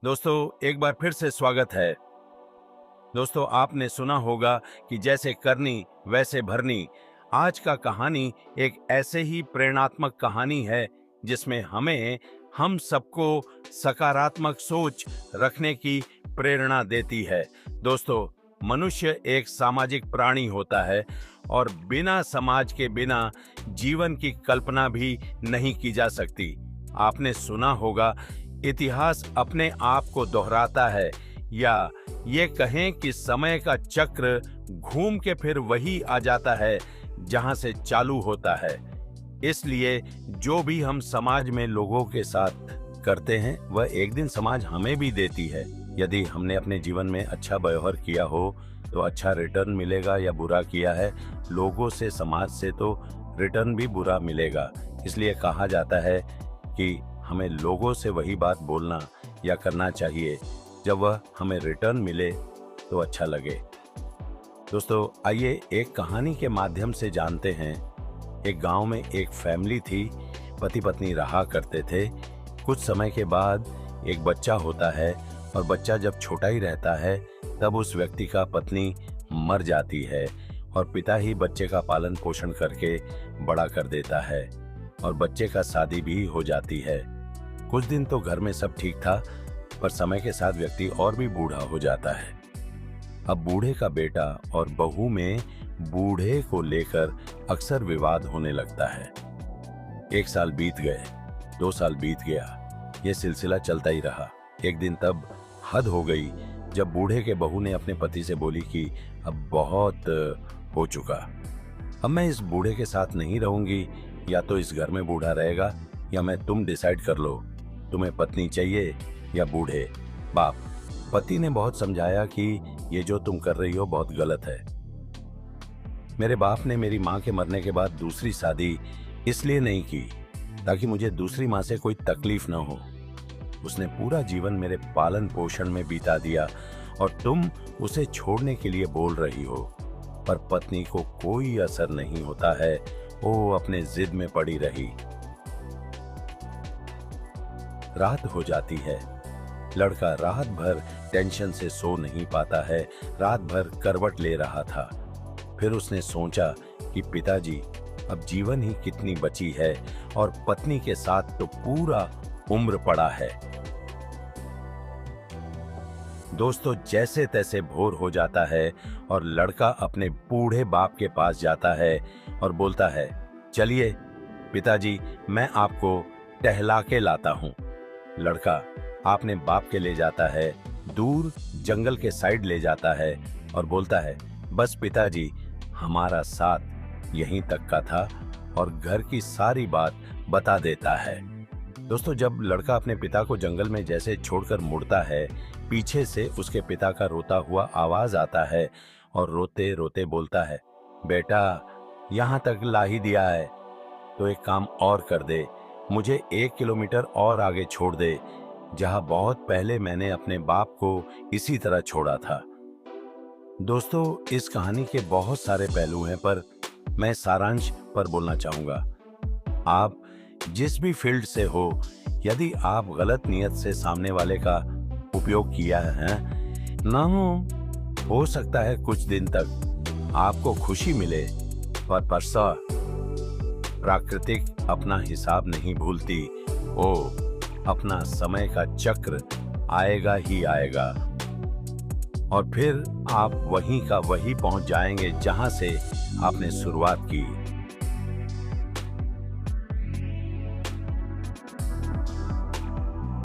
दोस्तों एक बार फिर से स्वागत है। दोस्तों आपने सुना होगा कि जैसे करनी वैसे भरनी। आज का कहानी एक ऐसे ही प्रेरणात्मक कहानी है जिसमें हम सबको सकारात्मक सोच रखने की प्रेरणा देती है। दोस्तों मनुष्य एक सामाजिक प्राणी होता है और बिना समाज के बिना जीवन की कल्पना भी नहीं की जा सकती। आपने सुना होगा इतिहास अपने आप को दोहराता है, या ये कहें कि समय का चक्र घूम के फिर वही आ जाता है जहां से चालू होता है। इसलिए जो भी हम समाज में लोगों के साथ करते हैं वह एक दिन समाज हमें भी देती है। यदि हमने अपने जीवन में अच्छा व्यवहार किया हो तो अच्छा रिटर्न मिलेगा, या बुरा किया है लोगों से समाज से तो रिटर्न भी बुरा मिलेगा। इसलिए कहा जाता है कि हमें लोगों से वही बात बोलना या करना चाहिए जब वह हमें रिटर्न मिले तो अच्छा लगे। दोस्तों आइए एक कहानी के माध्यम से जानते हैं। एक गांव में एक फैमिली थी, पति पत्नी रहा करते थे। कुछ समय के बाद एक बच्चा होता है और बच्चा जब छोटा ही रहता है तब उस व्यक्ति का पत्नी मर जाती है और पिता ही बच्चे का पालन पोषण करके बड़ा कर देता है और बच्चे का शादी भी हो जाती है। कुछ दिन तो घर में सब ठीक था, पर समय के साथ व्यक्ति और भी बूढ़ा हो जाता है। अब बूढ़े का बेटा और बहू में बूढ़े को लेकर अक्सर विवाद होने लगता है। 1 साल बीत गए, 2 साल बीत गया, ये सिलसिला चलता ही रहा। एक दिन तब हद हो गई जब बूढ़े के बहू ने अपने पति से बोली कि अब बहुत हो चुका, अब मैं इस बूढ़े के साथ नहीं रहूंगी। या तो इस घर में बूढ़ा रहेगा या मैं, तुम डिसाइड कर लो, तुम्हें पत्नी चाहिए या बूढ़े। बाप पति ने बहुत समझाया कि ये जो तुम कर रही हो बहुत गलत है। मेरे बाप ने मेरी माँ के मरने के बाद दूसरी शादी इसलिए नहीं की ताकि मुझे दूसरी माँ से कोई तकलीफ ना हो। उसने पूरा जीवन मेरे पालन पोषण में बिता दिया और तुम उसे छोड़ने के लिए बोल रही हो। पर पत्नी को कोई असर नहीं होता है, वो अपने जिद में पड़ी रही। रात हो जाती है, लड़का रात भर टेंशन से सो नहीं पाता है, रात भर करवट ले रहा था। फिर उसने सोचा कि पिताजी अब जीवन ही कितनी बची है और पत्नी के साथ तो पूरा उम्र पड़ा है। दोस्तों जैसे तैसे भोर हो जाता है और लड़का अपने बूढ़े बाप के पास जाता है और बोलता है, चलिए पिताजी मैं आपको टहला के लाता हूँ। लड़का आपने बाप के ले जाता है, दूर जंगल के साइड ले जाता है और बोलता है, बस पिताजी हमारा साथ यहीं तक का था, और घर की सारी बात बता देता है। दोस्तों जब लड़का अपने पिता को जंगल में जैसे छोड़कर मुड़ता है, पीछे से उसके पिता का रोता हुआ आवाज आता है और रोते रोते बोलता है, बेटा यहाँ तक ला ही दिया है तो एक काम और कर दे, मुझे 1 किलोमीटर और आगे छोड़ दे, जहां बहुत पहले मैंने अपने बाप को इसी तरह छोड़ा था। दोस्तों इस कहानी के बहुत सारे पहलू हैं, पर मैं सारांश पर बोलना चाहूंगा। आप जिस भी फील्ड से हो, यदि आप गलत नियत से सामने वाले का उपयोग किया है ना, हो सकता है कुछ दिन तक आपको खुशी मिले, पर परसा प्राकृतिक अपना हिसाब नहीं भूलती। ओ अपना समय का चक्र आएगा ही आएगा और फिर आप वहीं का वहीं पहुंच जाएंगे जहां से आपने शुरुआत की।